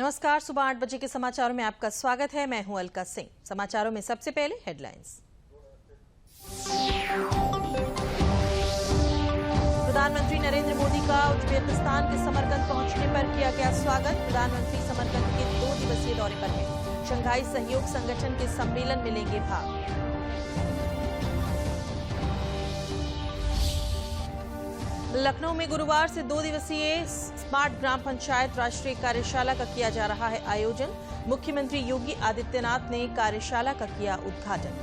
नमस्कार, सुबह 8 बजे के समाचारों में आपका स्वागत है। मैं हूं अलका सिंह। समाचारों में सबसे पहले हेडलाइंस। प्रधानमंत्री नरेंद्र मोदी का उज्बेकिस्तान के समरकंद पहुंचने पर किया गया स्वागत। प्रधानमंत्री समरकंद के 2 दिवसीय दौरे पर हैं। शंघाई सहयोग संगठन के सम्मेलन में लेंगे भाग। लखनऊ में गुरुवार से 2 दिवसीय स्मार्ट ग्राम पंचायत राष्ट्रीय कार्यशाला का किया जा रहा है आयोजन। मुख्यमंत्री योगी आदित्यनाथ ने कार्यशाला का किया उद्घाटन।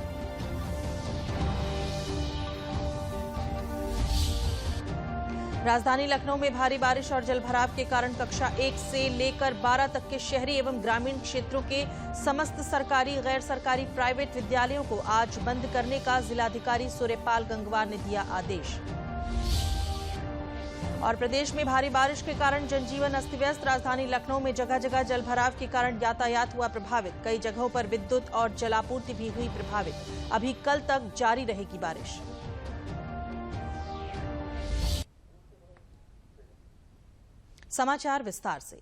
राजधानी लखनऊ में भारी बारिश और जलभराव के कारण कक्षा 1 से लेकर 12 तक के शहरी एवं ग्रामीण क्षेत्रों के समस्त सरकारी, गैर सरकारी, प्राइवेट विद्यालयों को आज बंद करने का जिलाधिकारी सूर्यपाल गंगवार ने दिया आदेश। और प्रदेश में भारी बारिश के कारण जनजीवन अस्त व्यस्त। राजधानी लखनऊ में जगह जगह जलभराव के कारण यातायात हुआ प्रभावित। कई जगहों पर विद्युत और जलापूर्ति भी हुई प्रभावित। अभी कल तक जारी रहेगी बारिश। समाचार विस्तार से।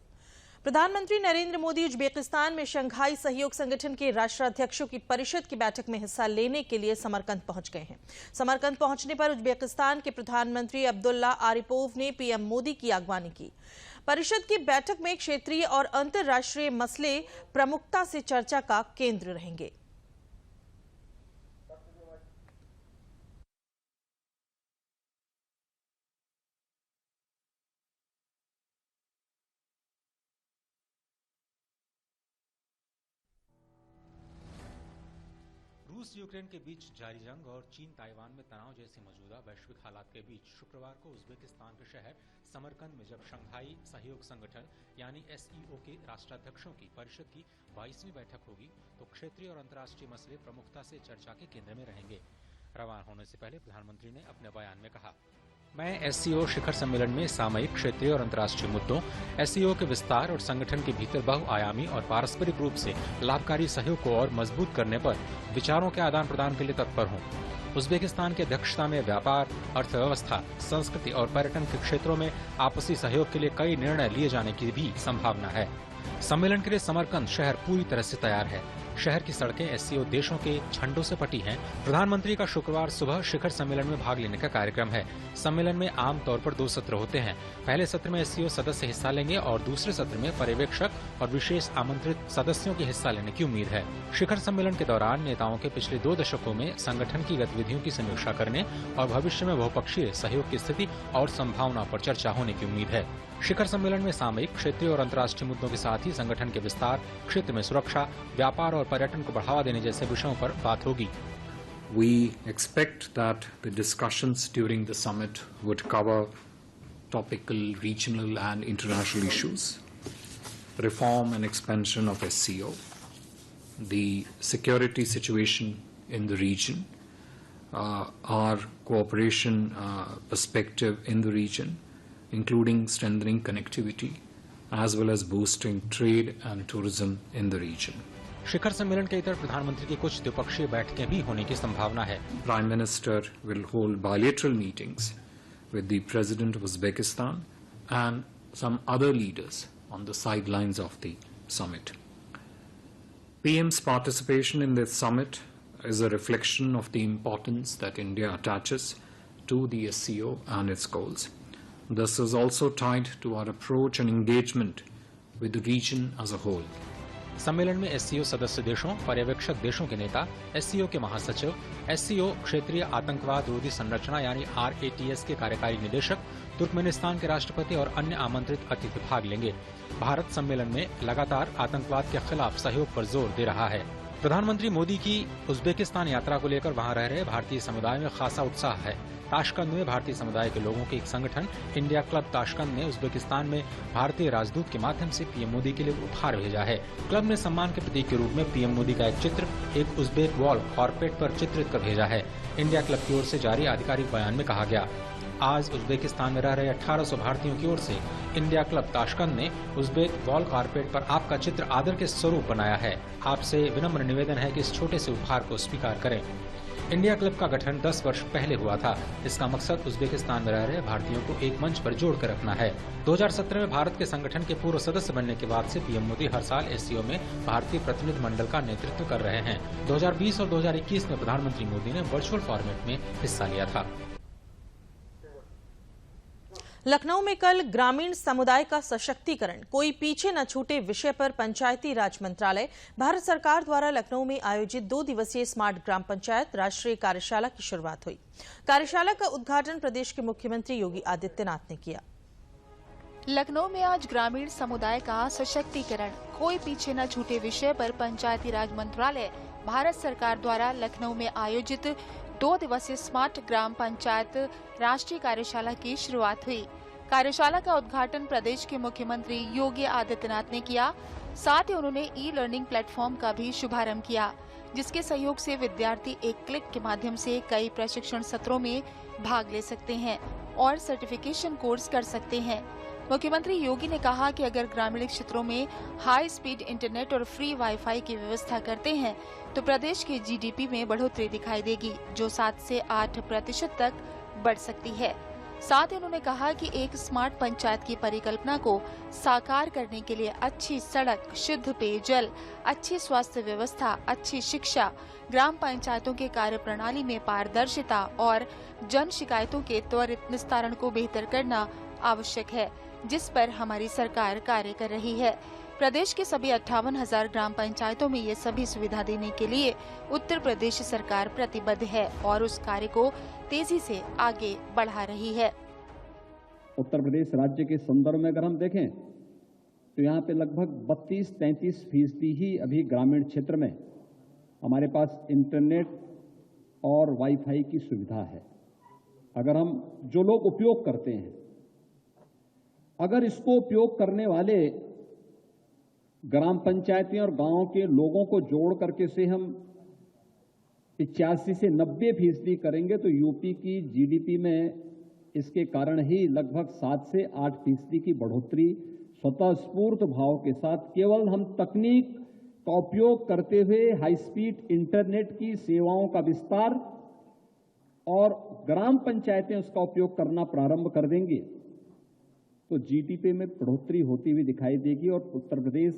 प्रधानमंत्री नरेंद्र मोदी उज्बेकिस्तान में शंघाई सहयोग संगठन के राष्ट्राध्यक्षों की परिषद की बैठक में हिस्सा लेने के लिए समरकंद पहुंच गए हैं। समरकंद पहुंचने पर उज्बेकिस्तान के प्रधानमंत्री अब्दुल्ला आरिपोव ने पीएम मोदी की अगवानी की। परिषद की बैठक में क्षेत्रीय और अंतर्राष्ट्रीय मसले प्रमुखता से चर्चा का केंद्र रहेंगे। रूस यूक्रेन के बीच जारी जंग और चीन ताइवान में तनाव जैसे मौजूदा वैश्विक हालात के बीच शुक्रवार को उज्बेकिस्तान के शहर समरकंद में जब शंघाई सहयोग संगठन यानी एसईओ के राष्ट्राध्यक्षों की परिषद की 22वीं बैठक होगी तो क्षेत्रीय और अंतर्राष्ट्रीय मसले प्रमुखता से चर्चा के केंद्र में रहेंगे। रवाना होने से पहले प्रधानमंत्री ने अपने बयान में कहा, मैं एससीओ शिखर सम्मेलन में सामयिक, क्षेत्रीय और अंतर्राष्ट्रीय मुद्दों, एससीओ के विस्तार और संगठन के भीतर बहुआयामी और पारस्परिक रूप से लाभकारी सहयोग को और मजबूत करने पर विचारों के आदान प्रदान के लिए तत्पर हूं। उज्बेकिस्तान की अध्यक्षता में व्यापार, अर्थव्यवस्था, संस्कृति और पर्यटन के क्षेत्रों में आपसी सहयोग के लिए कई निर्णय लिए जाने की भी संभावना है। सम्मेलन के लिए समरकंद शहर पूरी तरह से तैयार है। शहर की सड़कें एससीओ देशों के झंडों से पटी हैं। प्रधानमंत्री का शुक्रवार सुबह शिखर सम्मेलन में भाग लेने का कार्यक्रम है। सम्मेलन में आम तौर पर 2 सत्र होते हैं। पहले सत्र में एससीओ सदस्य हिस्सा लेंगे और दूसरे सत्र में पर्यवेक्षक और विशेष आमंत्रित सदस्यों के हिस्सा लेने की उम्मीद है। शिखर सम्मेलन के दौरान नेताओं के पिछले 2 दशकों में संगठन की गतिविधियों की समीक्षा करने और भविष्य में बहुपक्षीय सहयोग की स्थिति और संभावना पर चर्चा होने की उम्मीद है। शिखर सम्मेलन में सामयिक, क्षेत्रीय और अंतर्राष्ट्रीय मुद्दों के साथ ही संगठन के विस्तार, क्षेत्र में सुरक्षा, व्यापार और पर्यटन को बढ़ावा देने जैसे विषयों पर बात होगी। We expect that the discussions during the summit would cover topical, regional and international issues, reform and expansion of SCO, the security situation in the region, our cooperation perspective in the region, including strengthening connectivity as well as boosting trade and tourism in the region. शिखर सम्मेलन के इतर प्रधानमंत्री की कुछ द्विपक्षीय बैठकें भी होने की संभावना है। Prime Minister will hold bilateral meetings with the President of Uzbekistan and some other leaders on the sidelines of the summit. PM's participation in this summit is a reflection of the importance that India attaches to the SCO and its goals. This is also tied to our approach and engagement with the region as a whole. सम्मेलन में SCO सदस्य देशों, पर्यवेक्षक देशों के नेता, SCO के महासचिव, एससीओ क्षेत्रीय आतंकवाद विरोधी संरचना यानी RATS के कार्यकारी निदेशक, तुर्कमेनिस्तान के राष्ट्रपति और अन्य आमंत्रित अतिथि भाग लेंगे। भारत सम्मेलन में लगातार आतंकवाद के खिलाफ सहयोग पर जोर दे रहा है। प्रधानमंत्री मोदी की उज्बेकिस्तान यात्रा को लेकर वहां रह रहे भारतीय समुदाय में खासा उत्साह है। ताशकंद में भारतीय समुदाय के लोगों के एक संगठन इंडिया क्लब ताशकंद ने उज्बेकिस्तान में भारतीय राजदूत के माध्यम से पीएम मोदी के लिए उपहार भेजा है। क्लब ने सम्मान के प्रतीक के रूप में पीएम मोदी का एक चित्र एक उज्बेक वॉल कारपेट पर चित्रित कर भेजा है। इंडिया क्लब की ओर से जारी आधिकारिक बयान में कहा गया, आज उज्बेकिस्तान में रह रहे 1800 भारतीयों की ओर से इंडिया क्लब ताशकंद ने उज्बेक वॉल कारपेट पर आपका चित्र आदर के स्वरूप बनाया है। आपसे विनम्र निवेदन है कि इस छोटे से उपहार को स्वीकार करें। इंडिया क्लब का गठन 10 वर्ष पहले हुआ था। इसका मकसद उज्बेकिस्तान में रह रहे भारतीयों को एक मंच पर जोड़ कर रखना है। 2017 में भारत के संगठन के पूर्व सदस्य बनने के बाद से पीएम मोदी हर साल एससीओ में भारतीय प्रतिनिधि मंडल का नेतृत्व कर रहे हैं। 2020 और 2021 में प्रधानमंत्री मोदी ने वर्चुअल फॉर्मेट में हिस्सा लिया था। लखनऊ में कल ग्रामीण समुदाय का सशक्तिकरण कोई पीछे न छूटे विषय पर पंचायती राज मंत्रालय, भारत सरकार द्वारा लखनऊ में आयोजित 2 दिवसीय स्मार्ट ग्राम पंचायत राष्ट्रीय कार्यशाला की शुरुआत हुई। कार्यशाला का उद्घाटन प्रदेश के मुख्यमंत्री योगी आदित्यनाथ ने किया। लखनऊ में आज ग्रामीण समुदाय का सशक्तिकरण कोई पीछे न छूटे विषय पर पंचायती राज मंत्रालय, भारत सरकार द्वारा लखनऊ में आयोजित 2 दिवसीय स्मार्ट ग्राम पंचायत राष्ट्रीय कार्यशाला की शुरुआत हुई। कार्यशाला का उद्घाटन प्रदेश के मुख्यमंत्री योगी आदित्यनाथ ने किया। साथ ही उन्होंने ई-लर्निंग प्लेटफॉर्म का भी शुभारंभ किया, जिसके सहयोग से विद्यार्थी एक क्लिक के माध्यम से कई प्रशिक्षण सत्रों में भाग ले सकते हैं और सर्टिफिकेशन कोर्स कर सकते हैं। मुख्यमंत्री योगी ने कहा कि अगर ग्रामीण क्षेत्रों में हाई स्पीड इंटरनेट और फ्री वाईफाई की व्यवस्था करते हैं तो प्रदेश के जीडीपी में बढ़ोतरी दिखाई देगी, जो 7 से 8% तक बढ़ सकती है। साथ ही उन्होंने कहा कि एक स्मार्ट पंचायत की परिकल्पना को साकार करने के लिए अच्छी सड़क, शुद्ध पेयजल, अच्छी स्वास्थ्य व्यवस्था, अच्छी शिक्षा, ग्राम पंचायतों के कार्य प्रणाली में पारदर्शिता और जन शिकायतों के त्वरित निस्तारण को बेहतर करना आवश्यक है, जिस पर हमारी सरकार कार्य कर रही है। प्रदेश के सभी 58,000 ग्राम पंचायतों में ये सभी सुविधा देने के लिए उत्तर प्रदेश सरकार प्रतिबद्ध है और उस कार्य को तेजी से आगे बढ़ा रही है। उत्तर प्रदेश राज्य के संदर्भ में अगर हम देखें तो यहाँ पे लगभग 32-33% ही अभी ग्रामीण क्षेत्र में हमारे पास इंटरनेट और वाईफाई की सुविधा है। अगर हम जो लोग उपयोग करते हैं, अगर इसको उपयोग करने वाले ग्राम पंचायतें और गांवों के लोगों को जोड़ करके से हम 85 से 90% करेंगे तो यूपी की जीडीपी में इसके कारण ही लगभग 7 से 8% की बढ़ोतरी स्वतः स्फूर्त भाव के साथ केवल हम तकनीक का उपयोग करते हुए हाई स्पीड इंटरनेट की सेवाओं का विस्तार और ग्राम पंचायतें उसका उपयोग करना प्रारंभ कर देंगे तो जीडीपी में बढ़ोतरी होती हुई दिखाई देगी और उत्तर प्रदेश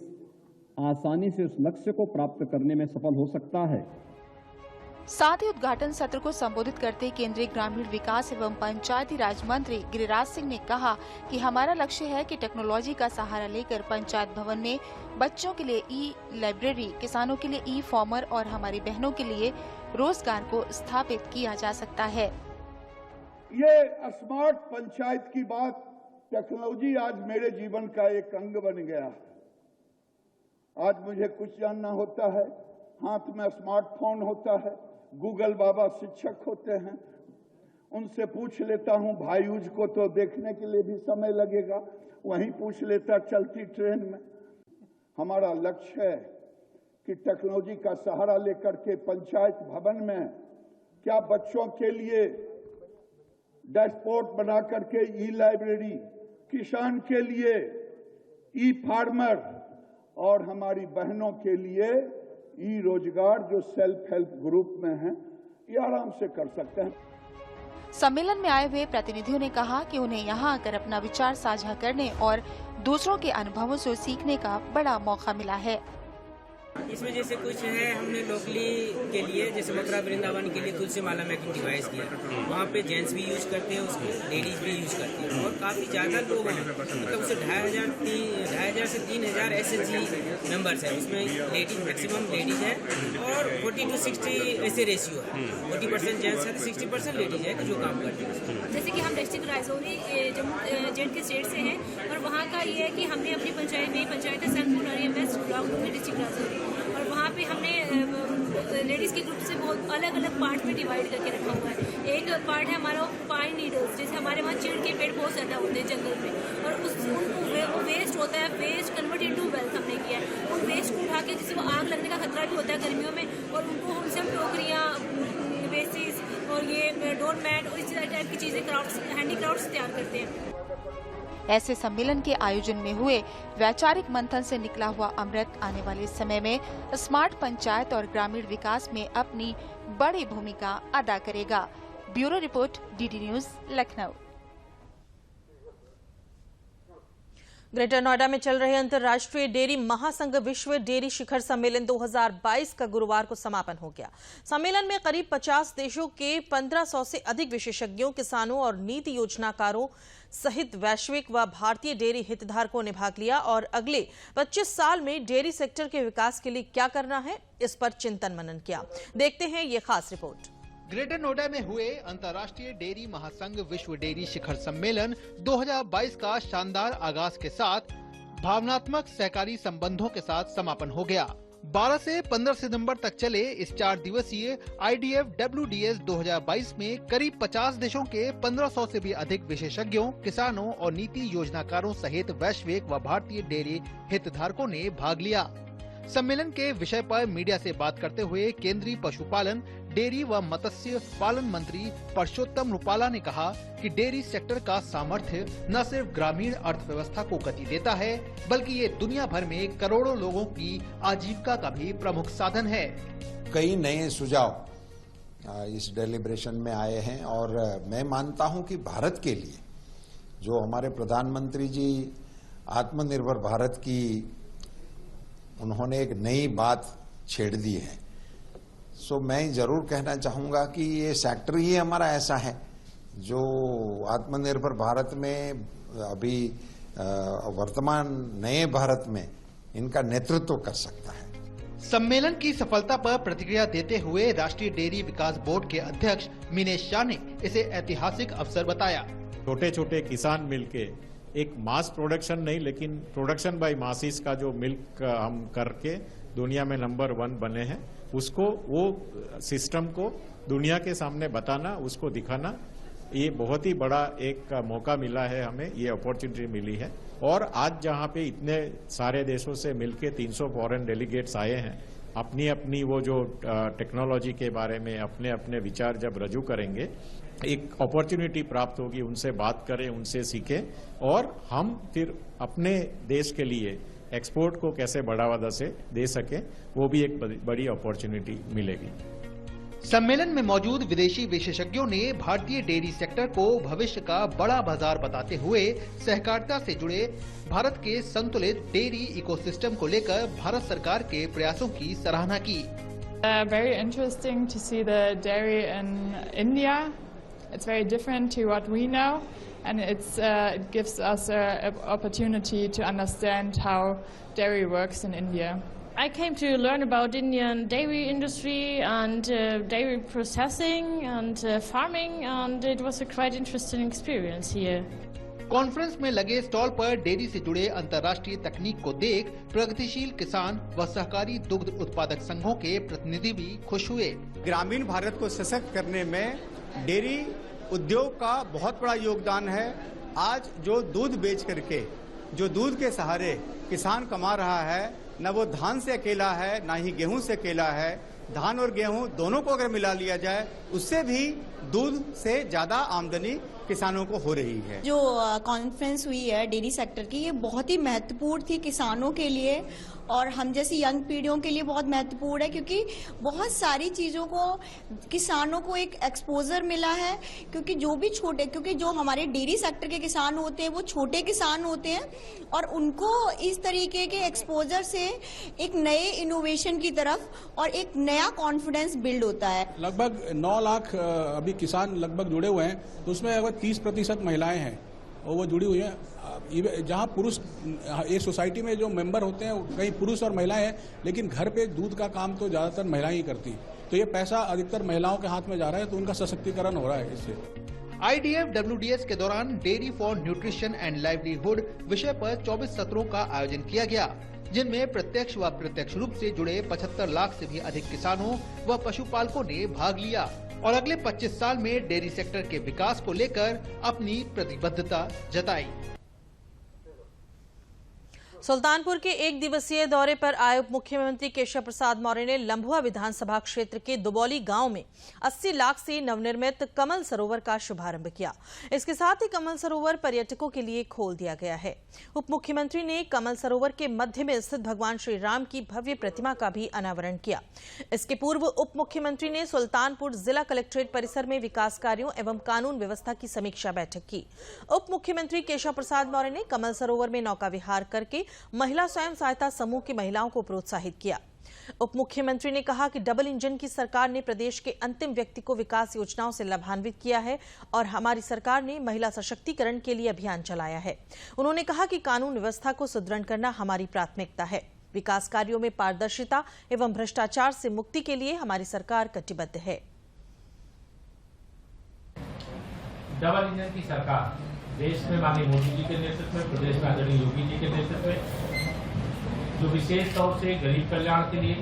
आसानी से उस लक्ष्य को प्राप्त करने में सफल हो सकता है। साथ ही उद्घाटन सत्र को संबोधित करते केंद्रीय ग्रामीण विकास एवं पंचायती राज मंत्री गिरिराज सिंह ने कहा कि हमारा लक्ष्य है कि टेक्नोलॉजी का सहारा लेकर पंचायत भवन में बच्चों के लिए ई-लाइब्रेरी, किसानों के लिए ई-फार्मर और हमारी बहनों के लिए रोजगार को स्थापित किया जा सकता है। ये स्मार्ट पंचायत की बात, टेक्नोलॉजी आज मेरे जीवन का एक अंग बन गया है। आज मुझे कुछ जानना होता है, हाथ में स्मार्टफोन होता है, गूगल बाबा शिक्षक होते हैं, उनसे पूछ लेता हूं। भाईयूज को तो देखने के लिए भी समय लगेगा, वहीं पूछ लेता चलती ट्रेन में। हमारा लक्ष्य है कि टेक्नोलॉजी का सहारा लेकर के पंचायत भवन में क्या बच्चों के लिए डैशबोर्ड बना करके ई-लाइब्रेरी, किसान के लिए ई-फार्मर और हमारी बहनों के लिए ई-रोजगार जो सेल्फ हेल्प ग्रुप में है, ये आराम से कर सकते हैं। सम्मेलन में आए हुए प्रतिनिधियों ने कहा कि उन्हें यहाँ आकर अपना विचार साझा करने और दूसरों के अनुभवों से सीखने का बड़ा मौका मिला है। इसमें जैसे कुछ है, हमने लोकली के लिए जैसे मथुरा वृंदावन के लिए तुलसी माला मेकिंग डिवाइस किया। वहाँ पे जेंट्स भी यूज करते हैं उसको, लेडीज भी यूज करती हैं और काफ़ी ज़्यादा लोग हैं, मतलब उससे 2,500 से 3,000 SHG मेंबर्स हैं। उसमें लेडीज मैक्सिमम लेडीज है और 40 to 60 ऐसे रेशियो है। 40% जेंट्स है, 60% लेडीज है जो काम करते हैं। जैसे कि हम डिस्ट्रिक्ट राजौरी जम्मू जेंट के स्टेट से हैं और वहाँ का ये है कि हमने अपनी पंचायत में पंचायत सैनपुर और वेस्ट ब्लॉक में डिस्ट्रिक्ट राजौरी, और वहाँ पे हमने लेडीज़ के ग्रुप से बहुत अलग अलग पार्ट में डिवाइड करके रखा हुआ है। एक पार्ट है हमारा पाइन नीडल्स, जैसे हमारे वहाँ चिड़ के पेड़ बहुत ज़्यादा होते हैं जंगल में, और उनको वेस्ट होता है, वेस्ट कन्वर्ट इनटू वेल्थ हमने किया है। उन वेस्ट को उठा के, जिससे वो आग लगने का खतरा भी होता है गर्मियों में, और उनको हमसे हम टोकरियाँ, बेसिस और ये डोर मैट और इस टाइप की चीज़ें क्राफ्ट्स, हैंडी क्राफ्ट्स तैयार करते हैं। ऐसे सम्मेलन के आयोजन में हुए वैचारिक मंथन से निकला हुआ अमृत आने वाले समय में स्मार्ट पंचायत और ग्रामीण विकास में अपनी बड़ी भूमिका अदा करेगा। Bureau report, DD news, Lucknow. Greater Noida में चल रहे अंतर्राष्ट्रीय डेयरी महासंघ विश्व डेयरी शिखर सम्मेलन 2022 का गुरुवार को समापन हो गया। सम्मेलन में करीब 50 देशों के 1500 से अधिक विशेषज्ञों, किसानों और नीति योजनाकारों सहित वैश्विक व भारतीय डेयरी हितधारकों ने भाग लिया और अगले 25 साल में डेयरी सेक्टर के विकास के लिए क्या करना है, इस पर चिंतन मनन किया। देखते हैं ये खास रिपोर्ट। ग्रेटर नोएडा में हुए अंतर्राष्ट्रीय डेयरी महासंघ विश्व डेयरी शिखर सम्मेलन 2022 का शानदार आगाज के साथ भावनात्मक सहकारी संबंधों के साथ समापन हो गया। 12 से 15 सितंबर तक चले इस 4 दिवसीय IDF WDS 2022 में करीब 50 देशों के 1500 से भी अधिक विशेषज्ञों, किसानों और नीति योजनाकारों सहित वैश्विक व भारतीय डेयरी हितधारकों ने भाग लिया। सम्मेलन के विषय पर मीडिया से बात करते हुए केंद्रीय पशुपालन, डेयरी व मत्स्य पालन मंत्री परषोत्तम रुपाला ने कहा कि डेयरी सेक्टर का सामर्थ्य न सिर्फ ग्रामीण अर्थव्यवस्था को गति देता है, बल्कि ये दुनिया भर में करोड़ों लोगों की आजीविका का भी प्रमुख साधन है। कई नए सुझाव इस डेलिब्रेशन में आए हैं और मैं मानता हूं कि भारत के लिए जो हमारे प्रधानमंत्री जी आत्मनिर्भर भारत की उन्होंने एक नई बात छेड़ दी है, सो मैं जरूर कहना चाहूंगा कि ये सेक्टर ही हमारा ऐसा है जो आत्मनिर्भर भारत में अभी वर्तमान नए भारत में इनका नेतृत्व कर सकता है। सम्मेलन की सफलता पर प्रतिक्रिया देते हुए राष्ट्रीय डेयरी विकास बोर्ड के अध्यक्ष मिनेश शाह ने इसे ऐतिहासिक अवसर बताया। छोटे छोटे किसान मिलके एक मास प्रोडक्शन नहीं, लेकिन प्रोडक्शन बाय मासिस का जो मिल्क हम करके दुनिया में नंबर 1 बने हैं, उसको वो सिस्टम को दुनिया के सामने बताना, उसको दिखाना, ये बहुत ही बड़ा एक मौका मिला है हमें, ये अपॉर्चुनिटी मिली है। और आज जहाँ पे इतने सारे देशों से मिलके 300 फॉरेन डेलीगेट्स आए हैं, अपनी अपनी वो जो टेक्नोलॉजी के बारे में अपने अपने विचार जब रजू करेंगे, एक अपॉर्चुनिटी प्राप्त होगी, उनसे बात करें, उनसे सीखें और हम फिर अपने देश के लिए एक्सपोर्ट को कैसे बढ़ावा दे सके, वो भी एक बड़ी अपॉर्चुनिटी मिलेगी। सम्मेलन में मौजूद विदेशी विशेषज्ञों ने भारतीय डेयरी सेक्टर को भविष्य का बड़ा बाजार बताते हुए सहकारिता से जुड़े भारत के संतुलित डेयरी इकोसिस्टम को लेकर भारत सरकार के प्रयासों की सराहना की। Very interesting to see the dairy in India. It's very different to what we know, and it gives us an opportunity to understand how dairy works in India. I came to learn about Indian dairy industry and dairy processing and farming, and it was a quite interesting experience here. Conference में लगे stall पर dairy से जुड़े अंतर्राष्ट्रीय तकनीक को देख प्रगतिशील किसान व सहकारी दुग्ध उत्पादक संघों के प्रतिनिधि भी खुश हुए। ग्रामीण भारत को सशक्त करने में डेयरी उद्योग का बहुत बड़ा योगदान है। आज जो दूध बेच करके, जो दूध के सहारे किसान कमा रहा है, न वो धान से अकेला है, न ही गेहूं से अकेला है। धान और गेहूं दोनों को अगर मिला लिया जाए, उससे भी दूध से ज्यादा आमदनी किसानों को हो रही है। जो कॉन्फ्रेंस हुई है डेयरी सेक्टर की, ये बहुत ही महत्वपूर्ण थी किसानों के लिए और हम जैसी यंग पीढ़ियों के लिए बहुत महत्वपूर्ण है, क्योंकि बहुत सारी चीजों को किसानों को एक एक्सपोजर मिला है। क्योंकि जो हमारे डेयरी सेक्टर के किसान होते हैं वो छोटे किसान होते हैं और उनको इस तरीके के एक्सपोजर से एक नए इनोवेशन की तरफ और एक नया कॉन्फिडेंस बिल्ड होता है। लगभग 9 लाख अभी किसान लगभग जुड़े हुए हैं, तो उसमें अगर 30% महिलाएं हैं और वो जुड़ी हुई हैं। जहाँ पुरुष एक सोसाइटी में जो मेंबर होते हैं कई पुरुष और महिलाएं हैं, लेकिन घर पे दूध का काम तो ज्यादातर महिलाएं ही करती, तो ये पैसा अधिकतर महिलाओं के हाथ में जा रहा है, तो उनका सशक्तिकरण हो रहा है इससे। IDF WDS के दौरान dairy for nutrition and livelihood विषय पर 24 सत्रों का आयोजन किया गया, जिनमें प्रत्यक्ष व अप्रत्यक्ष रूप से जुड़े 75 लाख से भी अधिक किसानों व पशुपालकों ने भाग लिया और अगले 25 साल में डेयरी सेक्टर के विकास को लेकर अपनी प्रतिबद्धता जताई। सुल्तानपुर के एक दिवसीय दौरे पर आए उप मुख्यमंत्री केशव प्रसाद मौर्य ने लंबुआ विधानसभा क्षेत्र के दुबौली गांव में 80 लाख से नवनिर्मित कमल सरोवर का शुभारंभ किया। इसके साथ ही कमल सरोवर पर्यटकों के लिए खोल दिया गया है। उप मुख्यमंत्री ने कमल सरोवर के मध्य में स्थित भगवान श्री राम की भव्य प्रतिमा का भी अनावरण किया। इसके पूर्व उप मुख्यमंत्री ने सुल्तानपुर जिला कलेक्ट्रेट परिसर में विकास कार्यों एवं कानून व्यवस्था की समीक्षा बैठक की। उप मुख्यमंत्री केशव प्रसाद मौर्य ने कमल सरोवर में नौका विहार करके महिला स्वयं सहायता समूह की महिलाओं को प्रोत्साहित किया। उप मुख्यमंत्री ने कहा कि डबल इंजन की सरकार ने प्रदेश के अंतिम व्यक्ति को विकास योजनाओं से लाभान्वित किया है और हमारी सरकार ने महिला सशक्तिकरण के लिए अभियान चलाया है। उन्होंने कहा कि कानून व्यवस्था को सुदृढ़ करना हमारी प्राथमिकता है। विकास कार्यों में पारदर्शिता एवं भ्रष्टाचार से मुक्ति के लिए हमारी सरकार कटिबद्ध है। डबल इंजन की सरकार देश में माननीय मोदी जी के नेतृत्व में, प्रदेश में आदरणीय योगी जी के नेतृत्व में, जो विशेष तौर से गरीब कल्याण के लिए,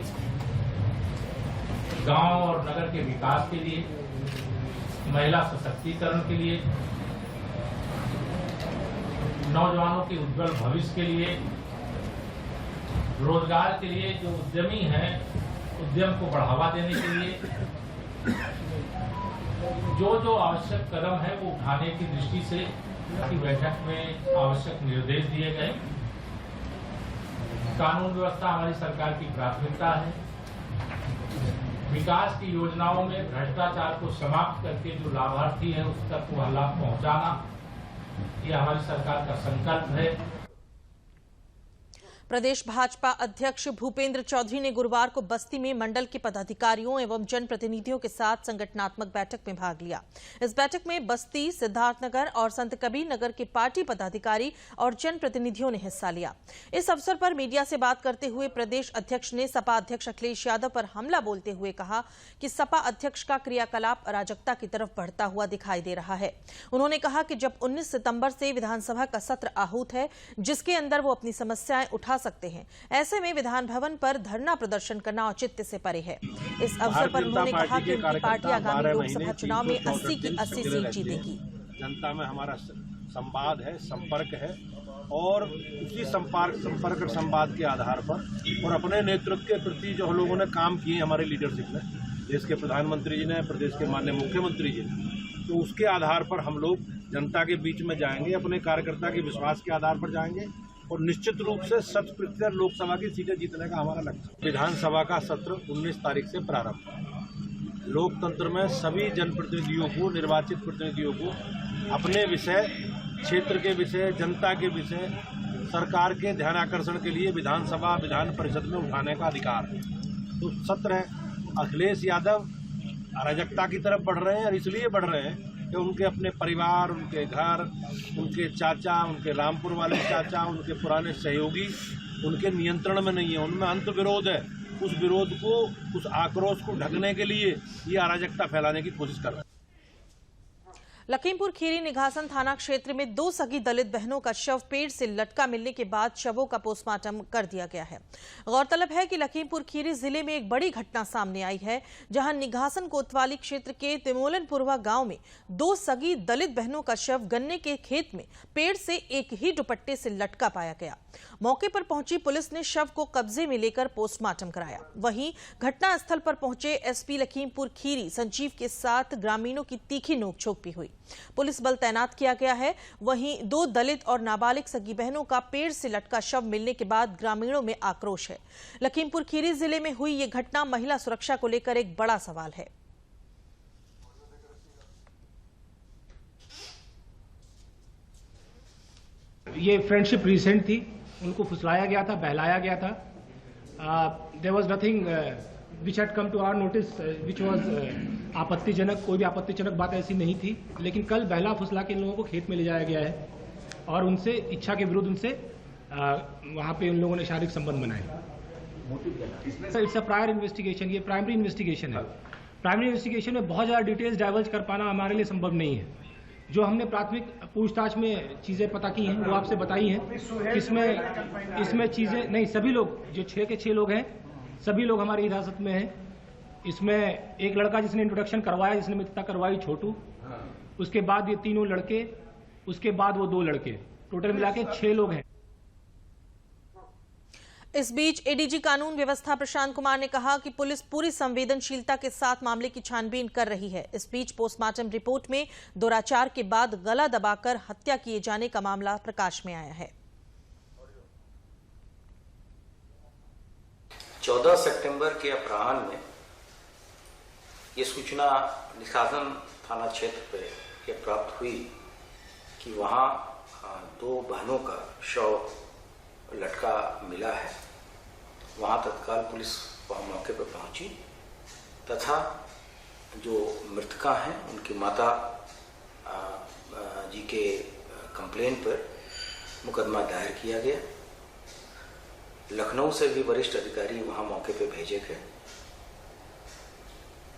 गांव और नगर के विकास के लिए, महिला सशक्तिकरण के लिए, नौजवानों के उज्जवल भविष्य के लिए, रोजगार के लिए, जो उद्यमी हैं उद्यम को बढ़ावा देने के लिए जो आवश्यक कदम है वो उठाने की दृष्टि से की बैठक में आवश्यक निर्देश दिए गए। कानून व्यवस्था हमारी सरकार की प्राथमिकता है। विकास की योजनाओं में भ्रष्टाचार को समाप्त करके जो लाभार्थी है उस तक वो लाभ पहुंचाना, ये हमारी सरकार का संकल्प है। प्रदेश भाजपा अध्यक्ष भूपेंद्र चौधरी ने गुरुवार को बस्ती में मंडल के पदाधिकारियों एवं जनप्रतिनिधियों के साथ संगठनात्मक बैठक में भाग लिया। इस बैठक में बस्ती, सिद्धार्थनगर और संत कबीर नगर के पार्टी पदाधिकारी और जनप्रतिनिधियों ने हिस्सा लिया। इस अवसर पर मीडिया से बात करते हुए प्रदेश अध्यक्ष ने सपा अध्यक्ष अखिलेश यादव पर हमला बोलते हुए कहा कि सपा अध्यक्ष का क्रियाकलाप अराजकता की तरफ बढ़ता हुआ दिखाई दे रहा है। उन्होंने कहा कि जब 19 सितंबर से विधानसभा का सत्र आहूत है, जिसके अंदर वो अपनी समस्याएं उठा सकते हैं, ऐसे में विधान भवन पर धरना प्रदर्शन करना औचित्य से परे है। इस अवसर पर उन्होंने कहा कि उनकी पार्टी आगामी लोकसभा चुनाव में 80 की 80 सीट जीतेगी। जनता में हमारा संवाद है, संपर्क है और उसी संपर्क संवाद के आधार पर और अपने नेतृत्व के प्रति जो हम लोगों ने काम किए हमारे लीडरशिप में, देश के प्रधानमंत्री जी ने, प्रदेश के माननीय मुख्यमंत्री जी ने, तो उसके आधार पर हम लोग जनता के बीच में जाएंगे, अपने कार्यकर्ता के विश्वास के आधार पर जाएंगे और निश्चित रूप से 100% लोकसभा की सीटें जीतने का हमारा लक्ष्य। विधानसभा का सत्र 19 तारीख से प्रारंभ। लोकतंत्र में सभी जनप्रतिनिधियों को, निर्वाचित प्रतिनिधियों को अपने विषय, क्षेत्र के विषय, जनता के विषय, सरकार के ध्यानाकर्षण के लिए विधानसभा, विधान परिषद में उठाने का अधिकार है। तो सत्र है। अखिलेश यादव अराजकता की तरफ बढ़ रहे हैं और इसलिए बढ़ रहे हैं कि उनके अपने परिवार, उनके घर, उनके चाचा, उनके रामपुर वाले चाचा, उनके पुराने सहयोगी उनके नियंत्रण में नहीं है, उनमें अंतर्विरोध है। उस विरोध को, उस आक्रोश को ढकने के लिए ये अराजकता फैलाने की कोशिश कर रहे हैं। लखीमपुर खीरी निघासन थाना क्षेत्र में 2 सगी दलित बहनों का शव पेड़ से लटका मिलने के बाद शवों का पोस्टमार्टम कर दिया गया है। गौरतलब है कि लखीमपुर खीरी जिले में एक बड़ी घटना सामने आई है, जहां निघासन कोतवाली क्षेत्र के तिमोलनपुरवा गांव में 2 सगी दलित बहनों का शव गन्ने के खेत में पेड़ से एक ही दुपट्टे से लटका पाया गया। मौके पर पहुंची पुलिस ने शव को कब्जे में लेकर पोस्टमार्टम कराया। वहीं घटनास्थल पर पहुंचे एसपी लखीमपुर खीरी संजीव के साथ ग्रामीणों की तीखी नोकझोंक भी हुई। पुलिस बल तैनात किया गया है। वहीं 2 दलित और नाबालिग सगी बहनों का पेड़ से लटका शव मिलने के बाद ग्रामीणों में आक्रोश है। लखीमपुर खीरी जिले में हुई ये घटना महिला सुरक्षा को लेकर एक बड़ा सवाल है। ये फ्रेंडशिप रिसेंट थी, उनको फुसलाया गया था, बहलाया गया था। There was nothing which had come to our notice which was आपत्तिजनक। कोई भी आपत्तिजनक बात ऐसी नहीं थी, लेकिन कल बहला फुसला के लोगों को खेत में ले जाया गया है और उनसे इच्छा के विरुद्ध उनसे वहाँ पे उन लोगों ने शारीरिक संबंध बनाए। इट्स अ प्रायर इन्वेस्टिगेशन, ये प्राइमरी इन्वेस्टिगेशन है। प्राइमरी इन्वेस्टिगेशन में बहुत ज़्यादा डिटेल्स डाइवर्ज कर पाना हमारे लिए संभव नहीं है। जो हमने प्राथमिक पूछताछ में चीज़ें पता की हैं वो आपसे बताई हैं। इसमें चीज़ें नहीं, सभी लोग जो 6 के 6 लोग हैं, सभी लोग हमारी हिरासत में हैं। इसमें एक लड़का जिसने इंट्रोडक्शन करवाया, जिसने मित्रता करवाई, छोटू, उसके बाद ये 3 लड़के, उसके बाद वो 2 लड़के, टोटल मिला के 6 लोग हैं। इस बीच एडीजी कानून व्यवस्था प्रशांत कुमार ने कहा कि पुलिस पूरी संवेदनशीलता के साथ मामले की छानबीन कर रही है। इस बीच पोस्टमार्टम रिपोर्ट में दुराचार के बाद गला दबाकर हत्या किए जाने का मामला प्रकाश में आया है। 14 सितंबर के अपराह्न में ये सूचना निष्कासन थाना क्षेत्र पे ये प्राप्त हुई कि वहां 2 बहनों का शव लटका मिला है। वहां तत्काल पुलिस वहां मौके पर पहुंची तथा जो मृतका हैं उनकी माता जी के कंप्लेन पर मुकदमा दायर किया गया। लखनऊ से भी वरिष्ठ अधिकारी वहां मौके पर भेजे गए।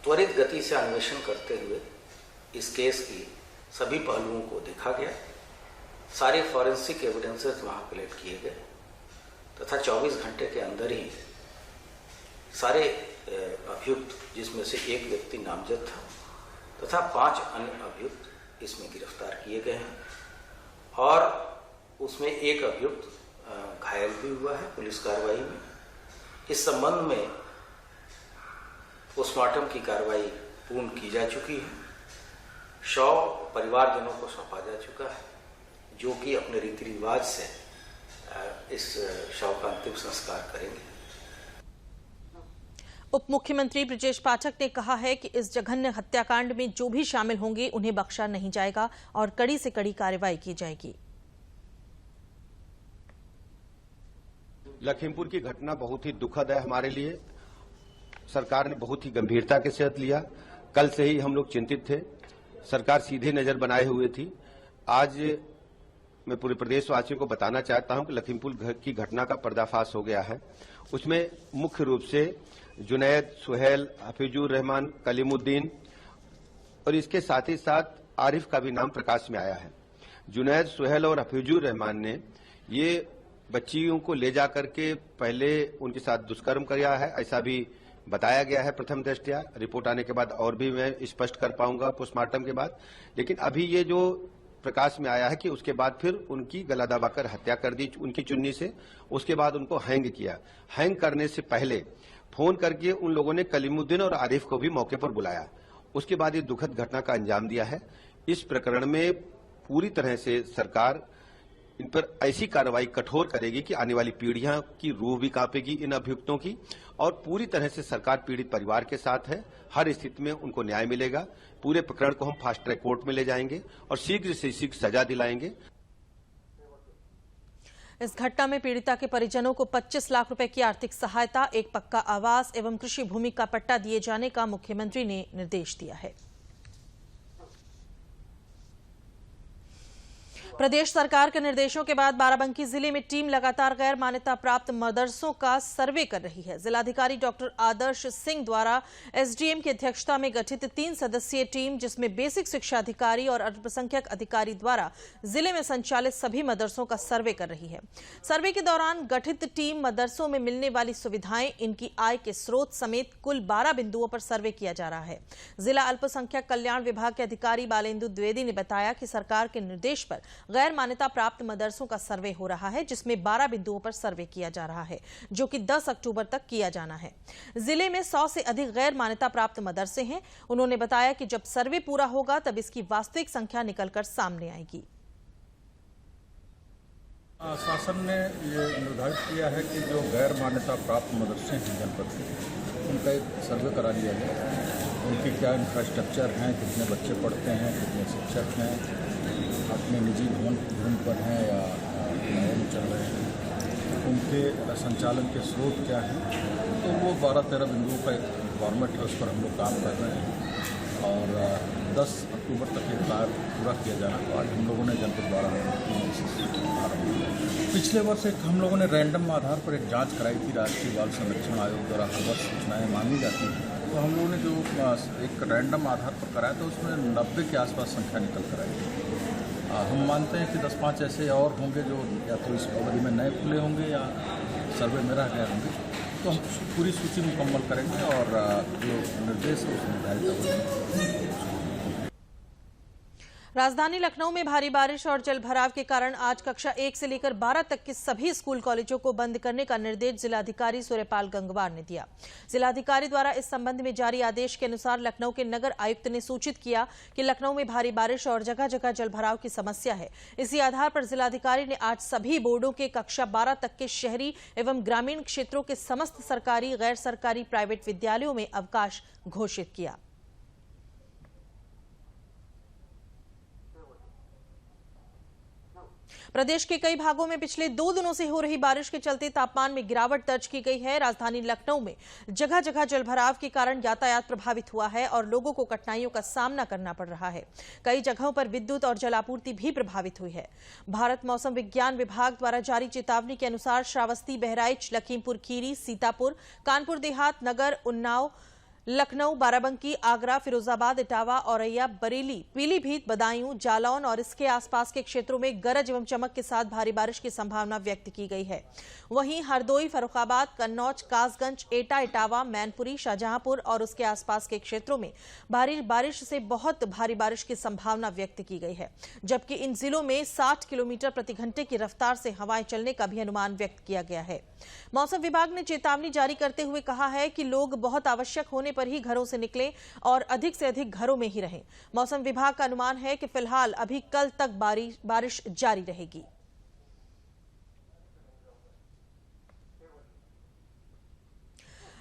त्वरित गति से अन्वेषण करते हुए इस केस की सभी पहलुओं को देखा गया। सारे फॉरेंसिक एविडेंसेस वहां कलेक्ट किए गए तथा 24 घंटे के अंदर ही सारे अभियुक्त, जिसमें से एक व्यक्ति नामजद था तथा 5 अन्य अभियुक्त इसमें गिरफ्तार किए गए हैं और उसमें एक अभियुक्त घायल भी हुआ है पुलिस कार्रवाई में। इस संबंध में पोस्टमार्टम की कार्रवाई पूर्ण की जा चुकी है। शव परिवारजनों को सौंपा जा चुका है, जो कि अपने रीति रिवाज से इस शव का अंतिम संस्कार करेंगे। उप मुख्यमंत्री ब्रजेश पाठक ने कहा है कि इस जघन्य हत्याकांड में जो भी शामिल होंगे उन्हें बख्शा नहीं जाएगा और कड़ी से कड़ी कार्रवाई की जाएगी। लखीमपुर की घटना बहुत ही दुखद है हमारे लिए। सरकार ने बहुत ही गंभीरता के साथ लिया। कल से ही हम लोग चिंतित थे। सरकार सीधे नजर बनाए हुए थी। आज मैं पूरे प्रदेशवासियों को बताना चाहता हूं कि लखीमपुर की घटना का पर्दाफाश हो गया है। उसमें मुख्य रूप से जुनैद, सुहेल, हफीजुर रहमान, कलीमुद्दीन और इसके साथ ही साथ आरिफ का भी नाम प्रकाश में आया है। जुनैद, सुहेल और हफीजुर रहमान ने ये बच्चियों को ले जाकर के पहले उनके साथ दुष्कर्म किया है, ऐसा भी बताया गया है प्रथम दृष्टया। रिपोर्ट आने के बाद और भी मैं स्पष्ट कर पाऊंगा पोस्टमार्टम के बाद। लेकिन अभी ये जो प्रकाश में आया है कि उसके बाद फिर उनकी गला दबाकर हत्या कर दी उनकी चुन्नी से। उसके बाद उनको हैंग किया। हैंग करने से पहले फोन करके उन लोगों ने कलीमुद्दीन और आरिफ को भी मौके पर बुलाया। उसके बाद ये दुखद घटना का अंजाम दिया है। इस प्रकरण में पूरी तरह से सरकार इन पर ऐसी कार्रवाई कठोर करेगी कि आने वाली पीढ़ियां की रूह भी कांपेगी इन अभियुक्तों की। और पूरी तरह से सरकार पीड़ित परिवार के साथ है। हर स्थिति में उनको न्याय मिलेगा। पूरे प्रकरण को हम फास्ट ट्रैक कोर्ट में ले जाएंगे और शीघ्र से शीघ्र सजा दिलाएंगे। इस घटना में पीड़िता के परिजनों को 25 लाख रुपए की आर्थिक सहायता, एक पक्का आवास एवं कृषि भूमि का पट्टा दिए जाने का मुख्यमंत्री ने निर्देश दिया है। प्रदेश सरकार के निर्देशों के बाद बाराबंकी जिले में टीम लगातार गैर मान्यता प्राप्त मदरसों का सर्वे कर रही है। जिलाधिकारी डॉक्टर आदर्श सिंह द्वारा एसडीएम की अध्यक्षता में गठित 3 सदस्यीय टीम, जिसमें बेसिक शिक्षा अधिकारी और अल्पसंख्यक अधिकारी द्वारा जिले में संचालित सभी मदरसों का सर्वे कर रही है। सर्वे के दौरान गठित टीम मदरसों में मिलने वाली सुविधाएं, इनकी आय के स्रोत समेत कुल 12 बिंदुओं पर सर्वे किया जा रहा है। जिला अल्पसंख्यक कल्याण विभाग के अधिकारी बालेंदु द्विवेदी ने बताया कि सरकार के निर्देश पर गैर मान्यता प्राप्त मदरसों का सर्वे हो रहा है, जिसमें 12 बिंदुओं पर सर्वे किया जा रहा है, जो कि 10 अक्टूबर तक किया जाना है। जिले में 100 से अधिक गैर मान्यता प्राप्त मदरसे हैं। उन्होंने बताया कि जब सर्वे पूरा होगा तब इसकी वास्तविक संख्या निकलकर सामने आएगी। शासन ने ये निर्धारित किया है कि जो गैर मान्यता प्राप्त मदरसे हैं जनपद के, उनका एक सर्वे करा लिया गया। उनकी क्या इंफ्रास्ट्रक्चर हैं, कितने बच्चे पढ़ते हैं, कितने शिक्षक हैं, अपने निजी भवन पर हैं या किराए में चल रहे हैं, उनके संचालन के स्रोत क्या हैं। तो वो 12-13 बिंदुओं का एक फॉर्मेट है, उस पर हम लोग काम कर रहे हैं और 10 अक्टूबर तक ये कार्य पूरा किया जाना। तो आज हम लोगों ने जनपद द्वारा पिछले वर्ष एक हम लोगों ने रैंडम आधार पर एक जांच कराई थी। राष्ट्रीय बाल संरक्षण आयोग द्वारा हर वर्ष सूचनाएँ मांगी जाती हैं, तो हम लोगों ने जो एक रैंडम आधार पर कराया तो उसमें 90 के आसपास संख्या निकल कर आई। हम मानते हैं कि 10-5 ऐसे और होंगे जो या तो इस अवधि में नए खुले होंगे या सर्वे में रह गए होंगे। तो हम पूरी सूची मुकम्मल करेंगे और जो निर्देश है उसमें निर्धारित होगा। राजधानी लखनऊ में भारी बारिश और जलभराव के कारण आज कक्षा 1 से लेकर 12 तक के सभी स्कूल कॉलेजों को बंद करने का निर्देश जिलाधिकारी सूर्यपाल गंगवार ने दिया। जिलाधिकारी द्वारा इस संबंध में जारी आदेश के अनुसार लखनऊ के नगर आयुक्त ने सूचित किया कि लखनऊ में भारी बारिश और जगह जगह जलभराव की समस्या है। इसी आधार पर जिलाधिकारी ने आज सभी बोर्डों के कक्षा 12 तक के शहरी एवं ग्रामीण क्षेत्रों के समस्त सरकारी, गैर सरकारी, प्राइवेट विद्यालयों में अवकाश घोषित किया। प्रदेश के कई भागों में पिछले 2 दिनों से हो रही बारिश के चलते तापमान में गिरावट दर्ज की गई है। राजधानी लखनऊ में जगह जगह जलभराव के कारण यातायात प्रभावित हुआ है और लोगों को कठिनाइयों का सामना करना पड़ रहा है। कई जगहों पर विद्युत और जलापूर्ति भी प्रभावित हुई है। भारत मौसम विज्ञान विभाग द्वारा जारी चेतावनी के अनुसार श्रावस्ती, बहराइच, लखीमपुर खीरी, सीतापुर, कानपुर देहात, नगर, उन्नाव, लखनऊ, बाराबंकी, आगरा, फिरोजाबाद, इटावा, औरैया, बरेली, पीलीभीत, बदायूं, जालौन और इसके आसपास के क्षेत्रों में गरज एवं चमक के साथ भारी बारिश की संभावना व्यक्त की गई है। वहीं हरदोई, फर्रुखाबाद, कन्नौज, कासगंज, एटा, इटावा, मैनपुरी, शाहजहांपुर और उसके आसपास के क्षेत्रों में भारी बारिश से बहुत भारी बारिश की संभावना व्यक्त की गई है, जबकि इन जिलों में 60 किलोमीटर प्रति घंटे की रफ्तार से हवाएं चलने का भी अनुमान व्यक्त किया गया है। मौसम विभाग ने चेतावनी जारी करते हुए कहा है कि लोग बहुत आवश्यक होने पर ही घरों से निकलें और अधिक से अधिक घरों में ही रहें। मौसम विभाग का अनुमान है कि फिलहाल अभी कल तक बारिश जारी रहेगी।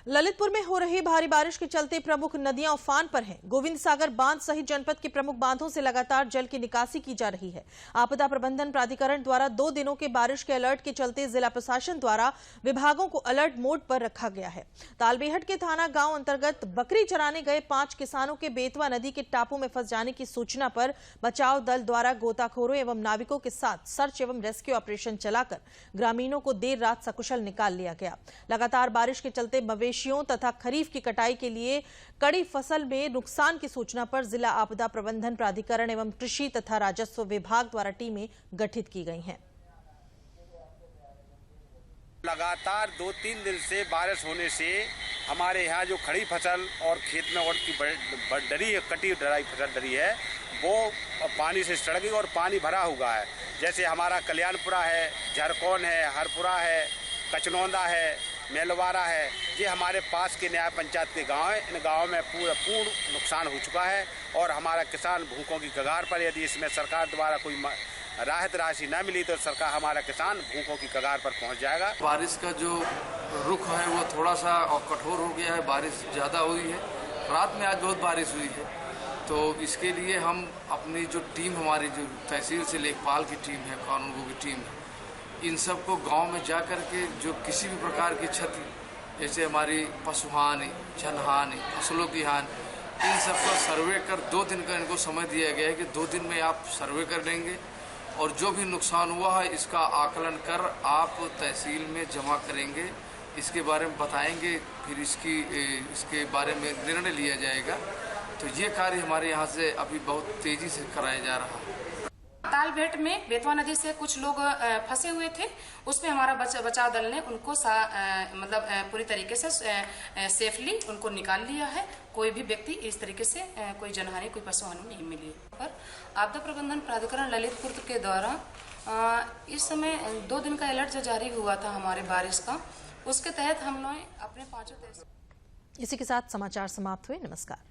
ललितपुर में हो रही भारी बारिश के चलते प्रमुख नदियां उफान पर हैं। गोविंद सागर बांध सहित जनपद के प्रमुख बांधों से लगातार जल की निकासी की जा रही है। आपदा प्रबंधन प्राधिकरण द्वारा 2 दिनों के बारिश के अलर्ट के चलते जिला प्रशासन द्वारा विभागों को अलर्ट मोड पर रखा गया है। तालबेहट के थाना गांव अंतर्गत बकरी चराने गए 5 किसानों के बेतवा नदी के टापू में फंस जाने की सूचना पर बचाव दल द्वारा गोताखोरों एवं नाविकों के साथ सर्च एवं रेस्क्यू ऑपरेशन चलाकर ग्रामीणों को देर रात सकुशल निकाल लिया गया। लगातार बारिश के चलते मवेशियों तथा खरीफ की कटाई के लिए कड़ी फसल में नुकसान की सूचना पर जिला आपदा प्रबंधन प्राधिकरण एवं कृषि तथा राजस्व विभाग द्वारा टीमें गठित की गई हैं। लगातार 2-3 दिन से बारिश होने से हमारे यहाँ जो खड़ी फसल और खेत में और की कटी डराई फसल डरी है वो पानी से सड़ गई और पानी भरा हुआ है। जैसे हमारा कल्याणपुरा है, झरकौन है, हरपुरा है, कचनौंदा है, मेलवारा है, ये हमारे पास के न्याय पंचायत के गांव हैं। इन गांवों में पूर्ण नुकसान हो चुका है और हमारा किसान भूखों की कगार पर, यदि इसमें सरकार द्वारा कोई राहत राशि न मिली तो सरकार हमारा किसान भूखों की कगार पर पहुंच जाएगा। बारिश का जो रुख है वो थोड़ा सा और कठोर हो गया है, बारिश ज़्यादा हुई है। रात में आज बहुत बारिश हुई है, तो इसके लिए हम अपनी जो टीम, हमारी जो तहसील से लेखपाल की टीम है, कानूनगो की टीम है, इन सब को गांव में जा कर के जो किसी भी प्रकार की क्षति, जैसे हमारी पशुहानि, जनहानि, फसलों की हानि, इन सब का सर्वे कर 2 दिन का इनको समय दिया गया है कि 2 दिन में आप सर्वे कर लेंगे और जो भी नुकसान हुआ है इसका आकलन कर आप तहसील में जमा करेंगे, इसके बारे में बताएंगे, फिर इसके बारे में निर्णय लिया जाएगा। तो ये कार्य हमारे यहाँ से अभी बहुत तेजी से कराया जा रहा है। तालबेहट में बेतवा नदी से कुछ लोग फंसे हुए थे, उसमें हमारा बचाव दल ने उनको पूरी तरीके से सेफली उनको निकाल लिया है। कोई भी व्यक्ति इस तरीके से कोई जनहानि, कोई पशुहानि नहीं मिली। पर आपदा प्रबंधन प्राधिकरण ललितपुर के द्वारा इस समय 2 दिन का अलर्ट जो जारी हुआ था हमारे बारिश का, उसके तहत हम लोग अपने 5 इसी के साथ समाचार समाप्त हुए। नमस्कार।